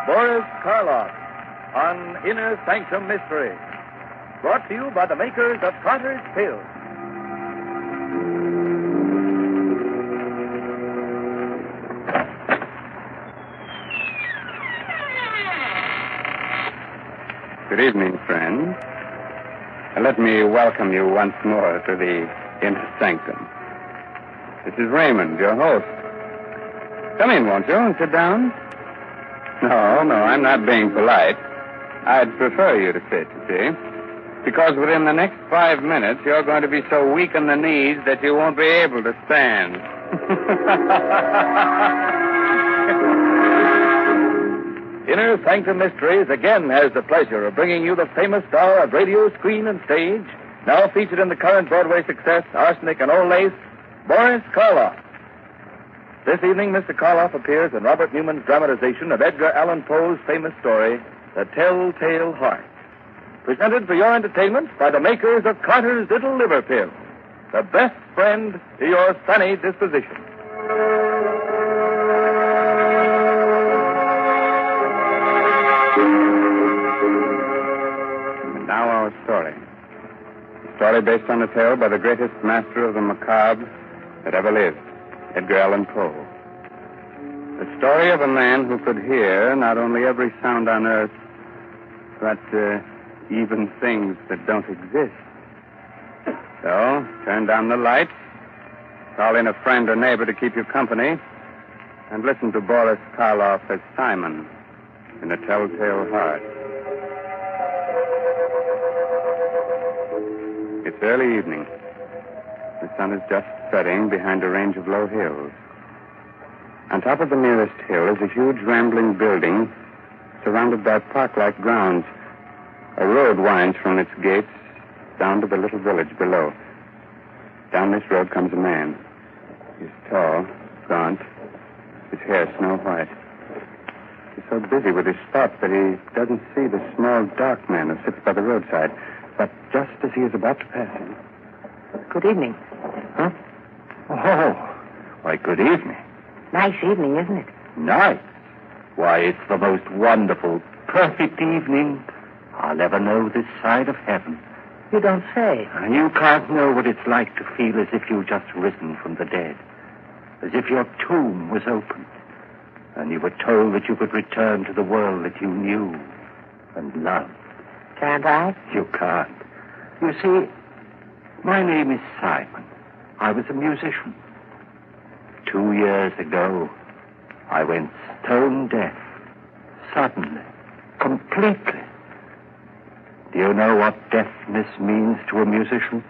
Boris Karloff on Inner Sanctum Mystery. Brought to you by the makers of Carter's Pills. Good evening, friends. Let me welcome you once more to the Inner Sanctum. This is Raymond, your host. Come in, won't you, and sit down? No, I'm not being polite. I'd prefer you to sit, you see, because within the next 5 minutes, you're going to be so weak in the knees that you won't be able to stand. Inner Sanctum Mysteries again has the pleasure of bringing you the famous star of radio, screen, and stage, now featured in the current Broadway success, Arsenic and Old Lace, Boris Karloff. This evening, Mr. Karloff appears in Robert Newman's dramatization of Edgar Allan Poe's famous story, The Telltale Heart. Presented for your entertainment by the makers of Carter's Little Liver Pill, the best friend to your sunny disposition. And now our story. A story based on a tale by the greatest master of the macabre that ever lived, Edgar Allan Poe. The story of a man who could hear not only every sound on earth, but even things that don't exist. So, turn down the lights, call in a friend or neighbor to keep you company, and listen to Boris Karloff as Simon in The Telltale Heart. It's early evening. The sun is just setting behind a range of low hills. On top of the nearest hill is a huge rambling building surrounded by park-like grounds. A road winds from its gates down to the little village below. Down this road comes a man. He's tall, gaunt, his hair snow white. He's so busy with his thoughts that he doesn't see the small, dark man who sits by the roadside. But just as he is about to pass him... Good evening. Huh? Oh, why, good evening. Nice evening, isn't it? Nice? Why, it's the most wonderful, perfect evening I'll ever know this side of heaven. You don't say. You can't know what it's like to feel as if you've just risen from the dead. As if your tomb was opened, and you were told that you could return to the world that you knew and loved. Can't I? You can't. You see, my name is Simon. I was a musician. 2 years ago, I went stone deaf. Suddenly. Completely. Do you know what deafness means to a musician?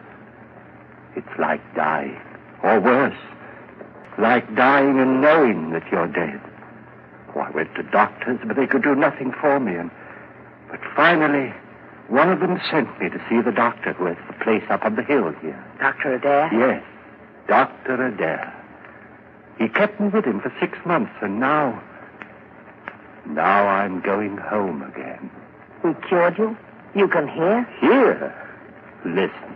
It's like dying. Or worse. Like dying and knowing that you're dead. Oh, I went to doctors, but they could do nothing for me. But finally, one of them sent me to see the doctor who has the place up on the hill here. Dr. Adair? Yes, Dr. Adair. He kept me with him for 6 months, and now I'm going home again. He cured you? You can hear? Hear? Listen.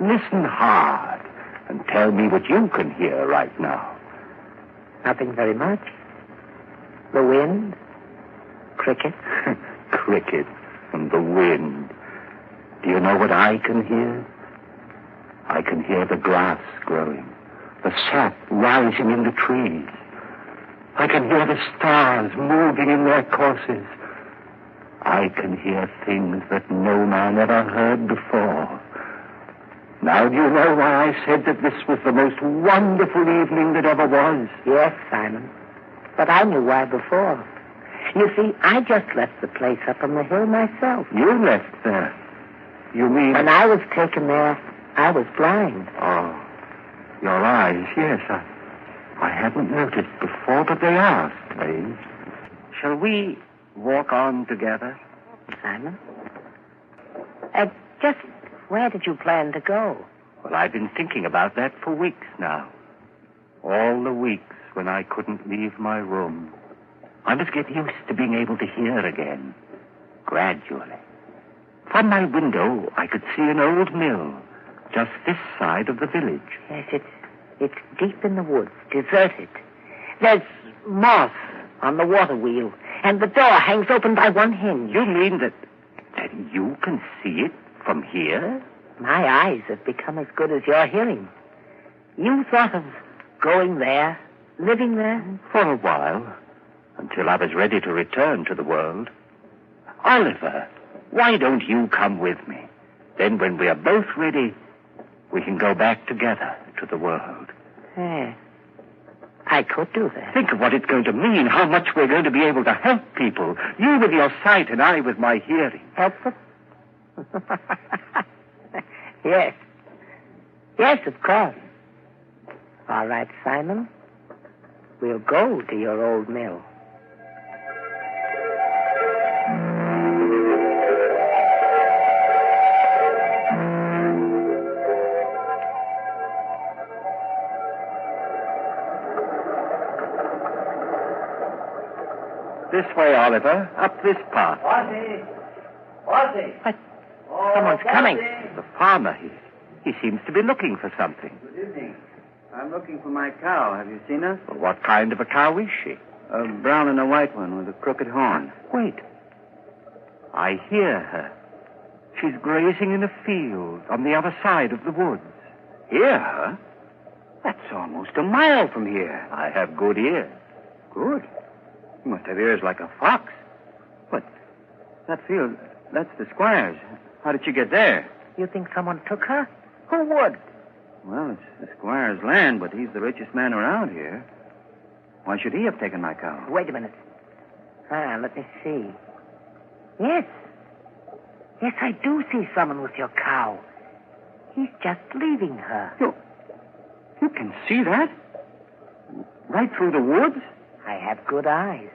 Listen hard, and tell me what you can hear right now. Nothing very much. The wind? Cricket? Cricket and the wind. Do you know what I can hear? I can hear the grass growing, the sap rising in the trees. I can hear the stars moving in their courses. I can hear things that no man ever heard before. Now do you know why I said that this was the most wonderful evening that ever was? Yes, Simon. But I knew why before. You see, I just left the place up on the hill myself. You left there? You mean... When I was taken there, I was blind. Oh, your eyes, yes. I hadn't noticed before, but they are strange. Shall we walk on together? Simon? Just where did you plan to go? Well, I've been thinking about that for weeks now. All the weeks when I couldn't leave my room. I must get used to being able to hear again, gradually. From my window, I could see an old mill, just this side of the village. Yes, it's deep in the woods, deserted. There's moss on the water wheel, And the door hangs open by one hinge. You mean that you can see it from here? My eyes have become as good as your hearing. You thought of going there, living there? For a while, until I was ready to return to the world. Oliver, why don't you come with me? Then when we are both ready, we can go back together to the world. Yeah. I could do that. Think of what it's going to mean, how much we're going to be able to help people. You with your sight and I with my hearing. Help them? Yes. Yes, of course. All right, Simon. We'll go to your old mill. This way, Oliver. Up this path. What? Someone's coming. The farmer, he seems to be looking for something. Good evening. I'm looking for my cow. Have you seen her? Well, what kind of a cow is she? A brown and a white one with a crooked horn. Wait. I hear her. She's grazing in a field on the other side of the woods. Hear her? That's almost a mile from here. I have good ears. Good. You must have ears like a fox. But that field, that's the squire's. How did you get there? You think someone took her? Who would? Well, it's the squire's land, but he's the richest man around here. Why should he have taken my cow? Wait a minute. Let me see. Yes. Yes, I do see someone with your cow. He's just leaving her. You can see that? Right through the woods? I have good eyes.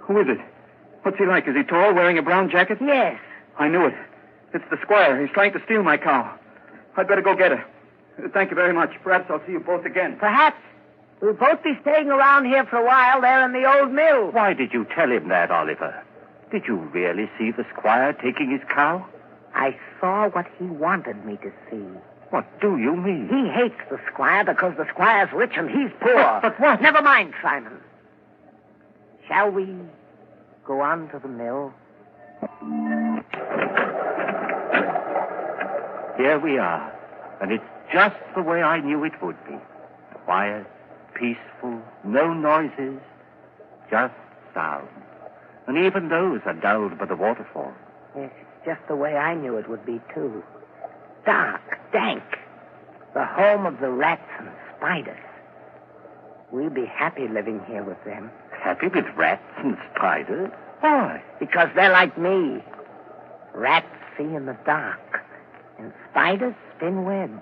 Who is it? What's he like? Is he tall, wearing a brown jacket? Yes. I knew it. It's the squire. He's trying to steal my cow. I'd better go get her. Thank you very much. Perhaps I'll see you both again. Perhaps. We'll both be staying around here for a while there in the old mill. Why did you tell him that, Oliver? Did you really see the squire taking his cow? I saw what he wanted me to see. What do you mean? He hates the squire because the squire's rich and he's poor. But what? Never mind, Simon. Shall we go on to the mill? Here we are. And it's just the way I knew it would be. Quiet, peaceful, no noises, just sound. And even those are dulled by the waterfall. Yes, it's just the way I knew it would be, too. Dark, dank. The home of the rats and spiders. We'll be happy living here with them. Happy with rats and spiders? Why? Because they're like me. Rats see in the dark, and spiders spin webs.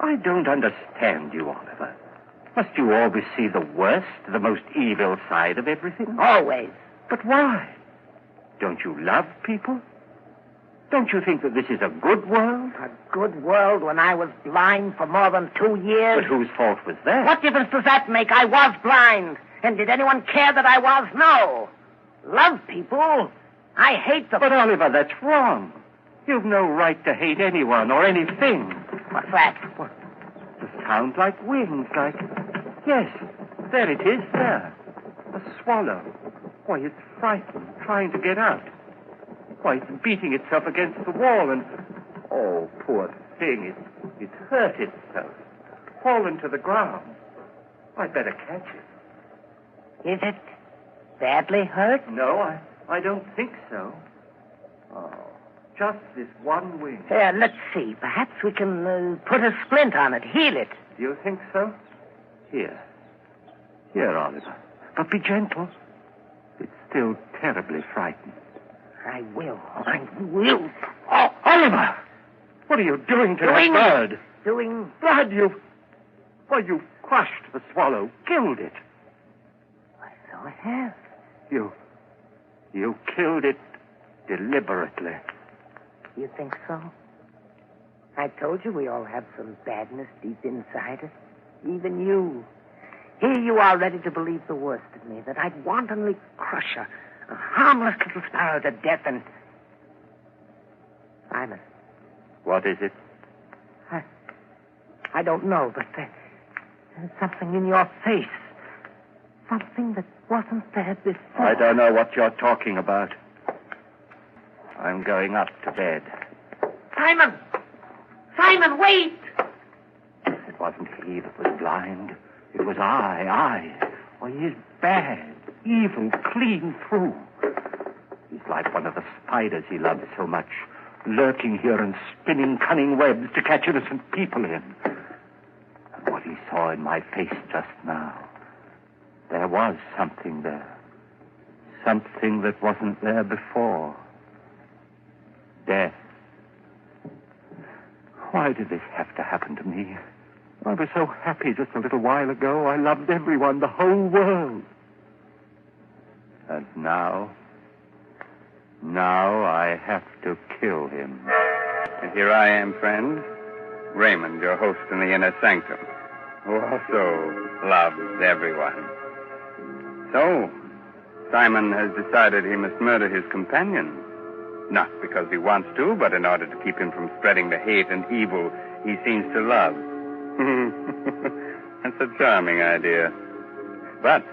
I don't understand you, Oliver. Must you always see the worst, the most evil side of everything? Always. But why? Don't you love people? Don't you think that this is a good world? A good world when I was blind for more than 2 years. But whose fault was that? What difference does that make? I was blind. And did anyone care that I was? No. Love people. I hate them. But, Oliver, that's wrong. You've no right to hate anyone or anything. What's that? What? It sounds like wings, like... Yes, there it is, there. A swallow. Why, it's frightened, trying to get out. Why, it's beating itself against the wall and... Oh, poor thing, it's hurt itself. Fallen to the ground. I'd better catch it. Is it badly hurt? No, I don't think so. Oh, just this one wing. Here, let's see. Perhaps we can put a splint on it, heal it. Do you think so? Here, Oliver. But be gentle. It's still terribly frightened. I will. Oh, Oliver! What are you doing to that bird? Doing... Blood, you've crushed the swallow, killed it. So I have. You killed it deliberately. You think so? I told you we all have some badness deep inside us. Even you. Here you are ready to believe the worst of me, that I'd wantonly crush a harmless little sparrow to death and... Simon. What is it? I don't know, but there's something in your face. something that wasn't there before. I don't know what you're talking about. I'm going up to bed. Simon! Simon, wait! It wasn't he that was blind. It was I. Well, he is bad, evil, clean through. He's like one of the spiders he loves so much, lurking here and spinning cunning webs to catch innocent people in. And what he saw in my face just now, there was something there. Something that wasn't there before. Death. Why did this have to happen to me? I was so happy just a little while ago. I loved everyone, the whole world. And now I have to kill him. And here I am, friend, Raymond, your host in the Inner Sanctum, who also loves everyone. So, Simon has decided he must murder his companion. Not because he wants to, but in order to keep him from spreading the hate and evil he seems to love. That's a charming idea. But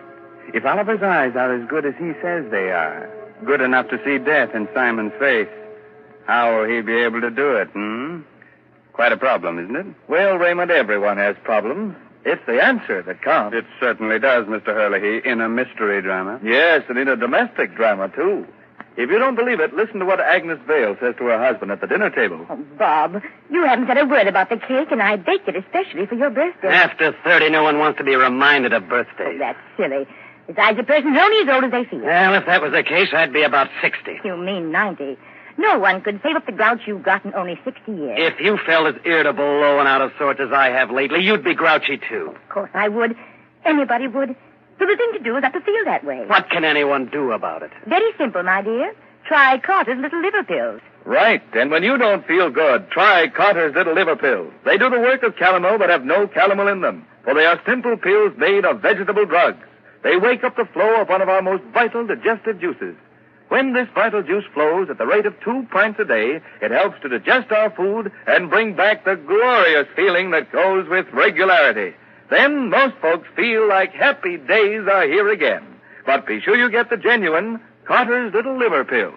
if Oliver's eyes are as good as he says they are, good enough to see death in Simon's face, how will he be able to do it, Quite a problem, isn't it? Well, Raymond, everyone has problems. It's the answer that counts. It certainly does, Mr. Hurley, in a mystery drama. Yes, and in a domestic drama, too. If you don't believe it, listen to what Agnes Vale says to her husband at the dinner table. Oh, Bob, you haven't said a word about the cake, and I baked it especially for your birthday. After 30, no one wants to be reminded of birthdays. Oh, that's silly. Besides, a person's only as old as they feel. Well, if that was the case, I'd be about 60. You mean 90. No one could save up the grouch you've got in only 60 years. If you felt as irritable, low, and out of sorts as I have lately, you'd be grouchy, too. Of course I would. Anybody would. So the thing to do is not to feel that way. What can anyone do about it? Very simple, my dear. Try Carter's little liver pills. Right, and when you don't feel good, try Carter's little liver pills. They do the work of calomel but have no calomel in them, for they are simple pills made of vegetable drugs. They wake up the flow of one of our most vital digestive juices. When this vital juice flows at the rate of 2 pints a day, it helps to digest our food and bring back the glorious feeling that goes with regularity. Then most folks feel like happy days are here again. But be sure you get the genuine Carter's little liver pill.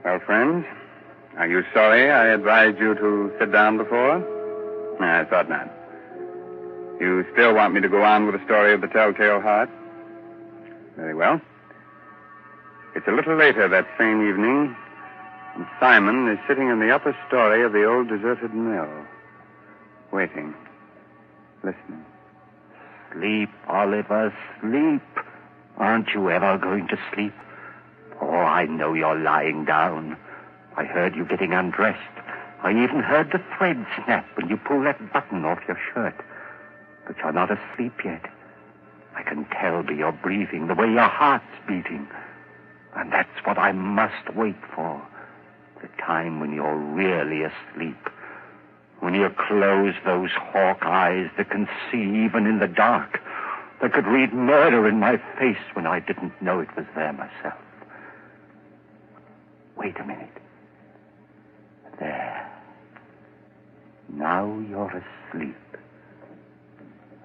Well, friends, are you sorry I advised you to sit down before? No, I thought not. You still want me to go on with the story of the Telltale Heart? Very well. It's a little later that same evening, and Simon is sitting in the upper story of the old deserted mill, waiting, listening. Sleep, Oliver, sleep. Aren't you ever going to sleep? Oh, I know you're lying down. I heard you getting undressed. I even heard the thread snap when you pulled that button off your shirt. But you're not asleep yet. I can tell by your breathing, the way your heart's beating. And that's what I must wait for. The time when you're really asleep. When you close those hawk eyes that can see even in the dark. That could read murder in my face when I didn't know it was there myself. Wait a minute. There. Now you're asleep.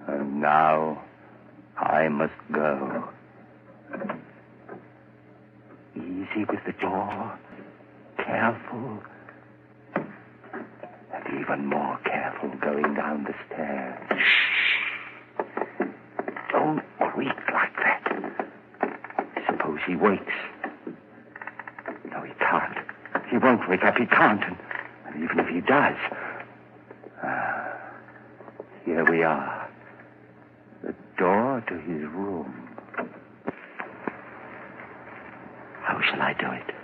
And now I must go. Easy with the door. Careful. And even more careful going down the stairs. Shh. Don't creak like that. Suppose he wakes. No, he can't. He won't wake up. He can't. And even if he does... here we are. The door to his room. How shall I do it?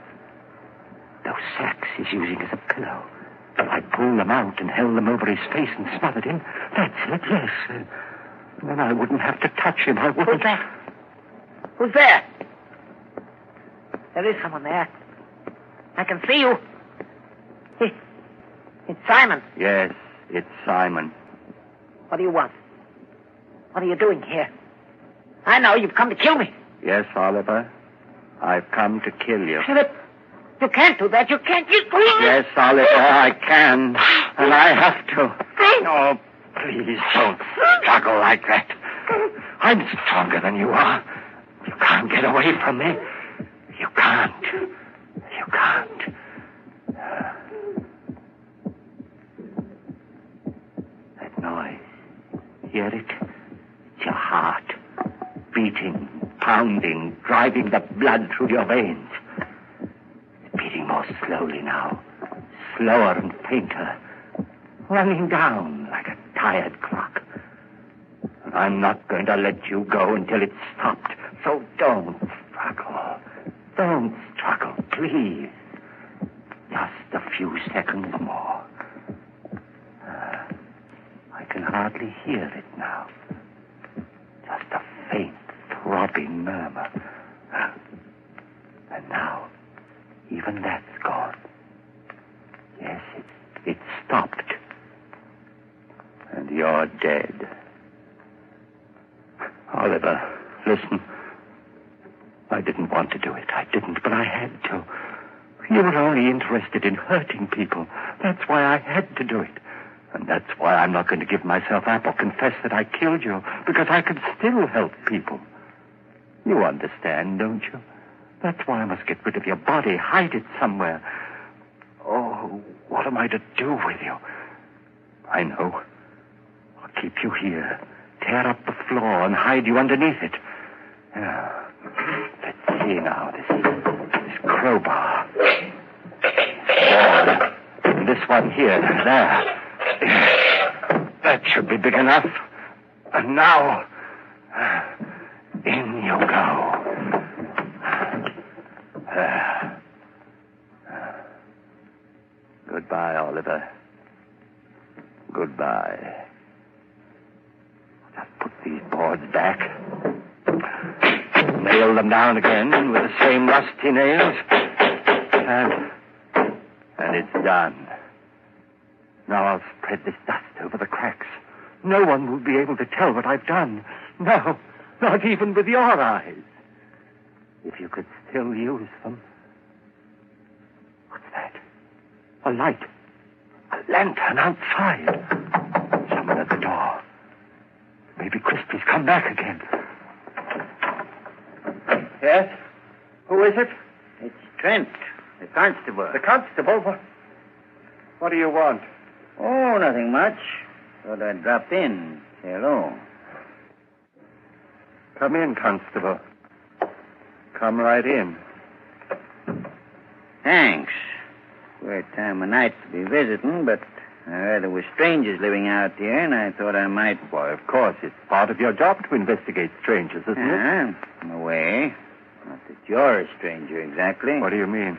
Those sacks he's using as a pillow. I pulled them out and held them over his face and smothered him. That's it, yes. Then I wouldn't have to touch him. I wouldn't... Who's that? Who's there? There is someone there. I can see you. It's Simon. Yes, it's Simon. What do you want? What are you doing here? I know you've come to kill me. Yes, Oliver. I've come to kill you. Philip, You can't do that. You can't. Yes, Oliver, I can. And I have to. Oh, please don't struggle like that. I'm stronger than you are. You can't get away from me. You can't. You can't. That noise. Hear it? It's your heart. Beating, pounding, driving the blood through your veins. It's beating more slowly now. Slower and fainter. Running down like a tired clock. And I'm not going to let you go until it's stopped. So don't struggle. Don't struggle, please. Just a few seconds more. I can hardly hear it now. Just a faint, throbbing murmur. And now, even that's gone. Yes, it stopped. And you're dead. Oliver, listen. I didn't want to do it. I didn't, but I had to. You were only interested in hurting people. That's why I had to do it. And that's why I'm not going to give myself up or confess that I killed you, because I could still help people. You understand, don't you? That's why I must get rid of your body, hide it somewhere. Oh, what am I to do with you? I know. I'll keep you here, tear up the floor and hide you underneath it. Yeah. Let's see now, this crowbar. And this one here, there. That should be big enough. And now, in you go. Goodbye, Oliver. Goodbye. Just put these boards back. Nail them down again with the same rusty nails. And it's done. Now I'll spread this dust over the cracks. No one will be able to tell what I've done. No, not even with your eyes. If you could still use them. What's that? A light. A lantern outside. Someone at the door. Maybe Crispy's come back again. Yes? Who is it? It's Trent, the constable. The constable? What do you want? Oh, nothing much. Thought I'd drop in. Say hello. Come in, constable. Come right in. Thanks. Weird time of night to be visiting, but I heard there were strangers living out here, and I thought I might... Why, of course, it's part of your job to investigate strangers, isn't it? In a way. Not that you're a stranger, exactly. What do you mean?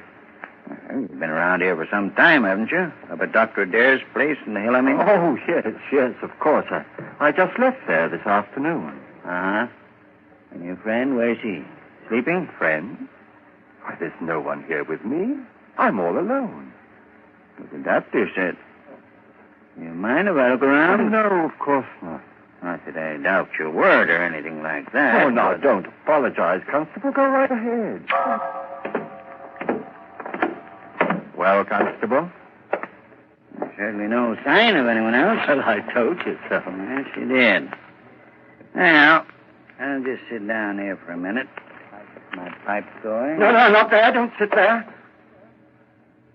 Well, you've been around here for some time, haven't you? Up at Dr. Adair's place in the hill, I mean? Oh, yes, of course. I just left there this afternoon. Uh-huh. And your friend, where's he? Sleeping? Friend? Why, there's no one here with me. I'm all alone. What the doctor said. You mind if I look around? No, of course not. Not that I doubt your word or anything like that. Oh, no, don't apologize, Constable. Go right ahead. Well, Constable? There's certainly no sign of anyone else. Well, I told you so. Yes, you did. Now, I'll just sit down here for a minute. Get my pipe going. No, not there. Don't sit there.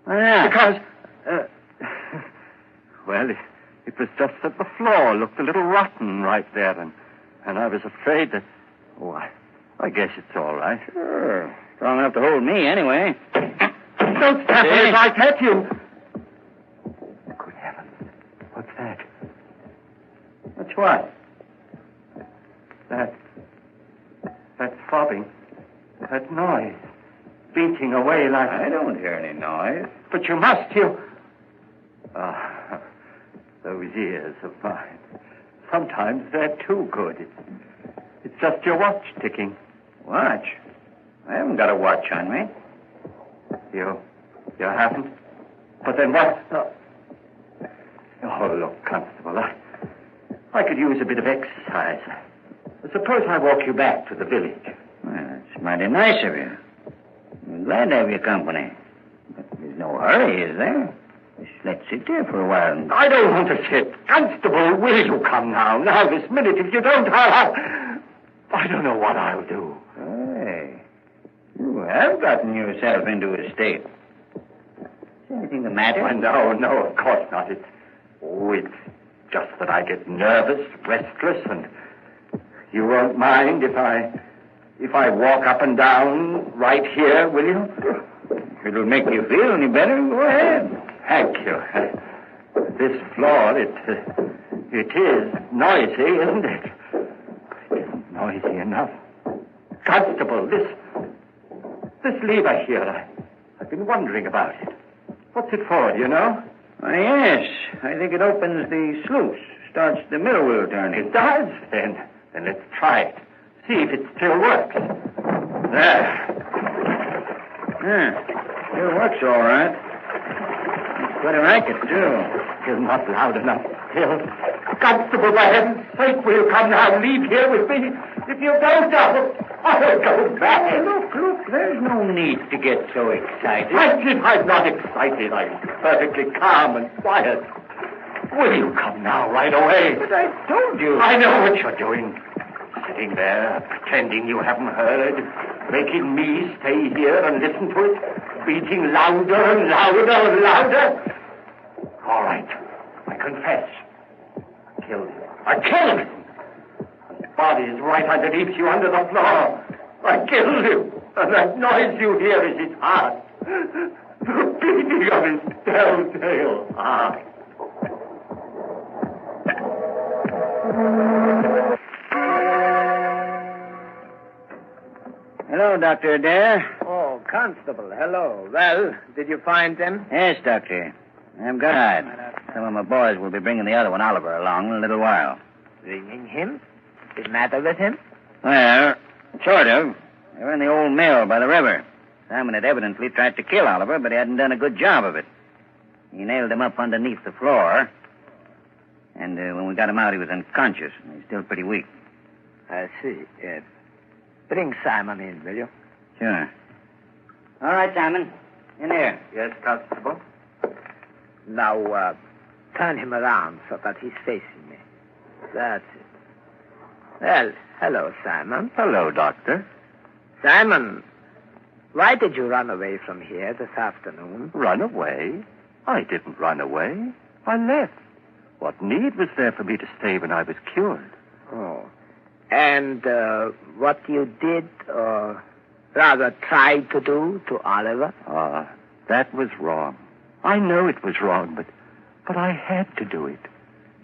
Why not? Because, well, it was just that the floor looked a little rotten right there, and I was afraid that... Oh, I guess it's all right. Sure. Strong enough to hold me, anyway. Don't stop me if I hurt you. Good heavens. What's that? What's what? That's throbbing. That noise. Beating away like... I don't hear any noise. But you must, you... Those ears of mine. Sometimes they're too good. It's just your watch ticking. Watch? I haven't got a watch on me. You haven't? But then what? Oh, look, Constable, I could use a bit of exercise. Suppose I walk you back to the village. Well, that's mighty nice of you. I'm glad to have your company. hurry, is there? Let's sit there for a while. I don't want to sit. Constable, will you come now? Now, this minute. If you don't, I don't know what I'll do. Hey, you have gotten yourself into a state. Is anything the matter? No, of course not. It's just that I get nervous, restless, and you won't mind if I walk up and down right here, will you? It'll make you feel any better. Go ahead. Thank you. This floor, it is noisy, isn't it? It isn't noisy enough. Constable, this lever here, I've been wondering about it. What's it for, do you know? Yes, I think it opens the sluice, starts the mill wheel turning. It does? Then let's try it. See if it still works. There. Yeah, still works all right. Quite a racket, too. You're not loud enough still. Constable, for heaven's sake, will you come now and leave here with me? If you don't, I'll go back. Look, there's no need to get so excited. I'm not excited. I'm perfectly calm and quiet. Will you come now, right away? But I told you. I know what you're doing. Sitting there, pretending you haven't heard, making me stay here and listen to it, beating louder and louder and louder. All right, I confess. I killed him. His body is right underneath you, under the floor. I killed him, and that noise you hear is his heart. The beating of his telltale heart. Hello, Dr. Adair. Oh, Constable, hello. Well, did you find them? Yes, Doctor. I'm glad. Some of my boys will be bringing the other one, Oliver, along in a little while. Bringing him? What's the matter with him? Well, sort of. They were in the old mill by the river. Simon had evidently tried to kill Oliver, but he hadn't done a good job of it. He nailed him up underneath the floor. And when we got him out, he was unconscious. He's still pretty weak. I see. Bring Simon in, will you? Sure. All right, Simon. In here. Yes, Constable? Now, turn him around so that he's facing me. That's it. Well, hello, Simon. Hello, Doctor. Simon, why did you run away from here this afternoon? Run away? I didn't run away. I left. What need was there for me to stay when I was cured? Oh. And what you did, or rather tried to do to Oliver? That was wrong. I know it was wrong, but I had to do it.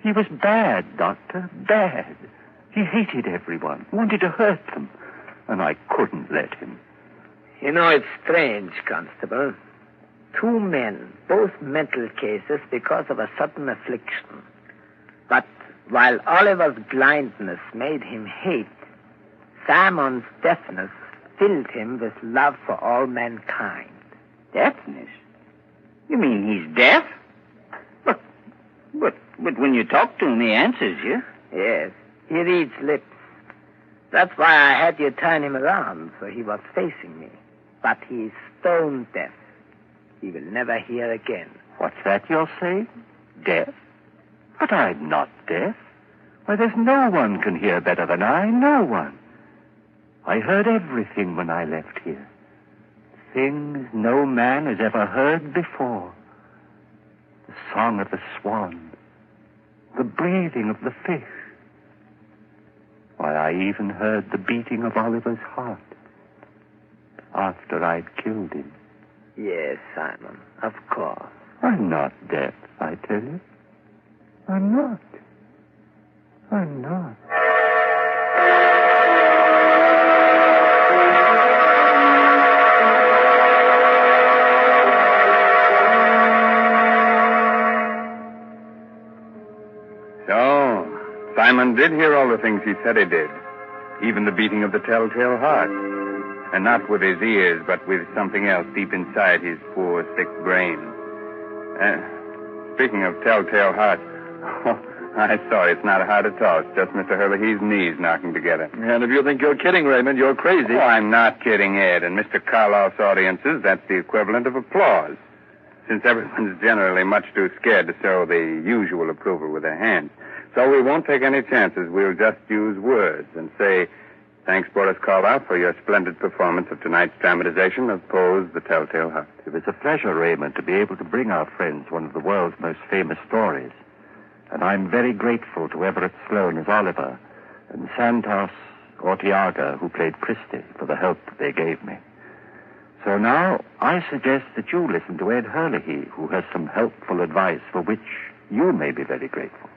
He was bad, Doctor, bad. He hated everyone, wanted to hurt them, and I couldn't let him. You know, it's strange, Constable. 2 men, both mental cases because of a sudden affliction. But while Oliver's blindness made him hate, Simon's deafness filled him with love for all mankind. Deafness? You mean he's deaf? But when you talk to him, he answers you. Yes, he reads lips. That's why I had you turn him around, so he was facing me. But he's stone deaf. He will never hear again. What's that you're saying? Deaf? But I'm not deaf. Why, there's no one can hear better than I. No one. I heard everything when I left here. Things no man has ever heard before. The song of the swan. The breathing of the fish. Why, I even heard the beating of Oliver's heart. After I'd killed him. Yes, Simon, of course. I'm not deaf, I tell you. I'm not. I'm not. So, Simon did hear all the things he said he did. Even the beating of the telltale heart. And not with his ears, but with something else deep inside his poor, sick brain. Speaking of telltale heart, I'm sorry, it's not a heart at all. It's just Mr. Herlihy's knees knocking together. And if you think you're kidding, Raymond, you're crazy. Oh, I'm not kidding, Ed. In Mr. Karloff's audiences, that's the equivalent of applause. since everyone's generally much too scared to show the usual approval with their hands. So we won't take any chances. We'll just use words and say, thanks, Boris Karloff, for your splendid performance of tonight's dramatization of Poe's The Telltale Heart. It was a pleasure, Raymond, to be able to bring our friends one of the world's most famous stories. And I'm very grateful to Everett Sloane as Oliver and Santos Ortiaga, who played Christie, for the help that they gave me. So now I suggest that you listen to Ed Hurley, who has some helpful advice for which you may be very grateful.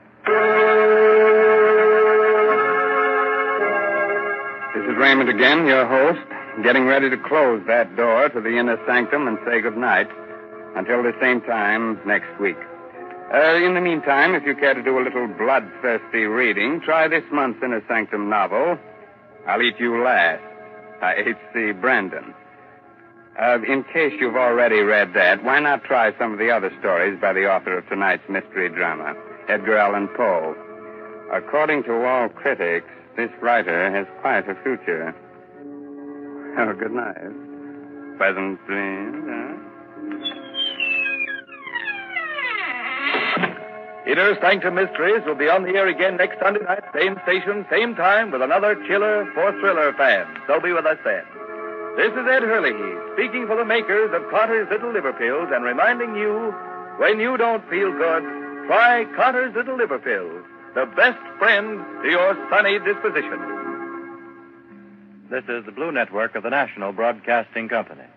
This is Raymond again, your host, getting ready to close that door to the Inner Sanctum and say goodnight until the same time next week. In the meantime, if you care to do a little bloodthirsty reading, try this month's Inner Sanctum novel, I'll Eat You Last, by H.C. Brandon. In case you've already read that, why not try some of the other stories by the author of tonight's mystery drama, Edgar Allan Poe? According to all critics, this writer has quite a future. Oh, good night. Pleasant dreams, huh? Inner Sanctum Mysteries will be on the air again next Sunday night, same station, same time, with another chiller for thriller fans. So be with us then. This is Ed Hurley, speaking for the makers of Carter's Little Liver Pills and reminding you, when you don't feel good, try Carter's Little Liver Pills, the best friend to your sunny disposition. This is the Blue Network of the National Broadcasting Company.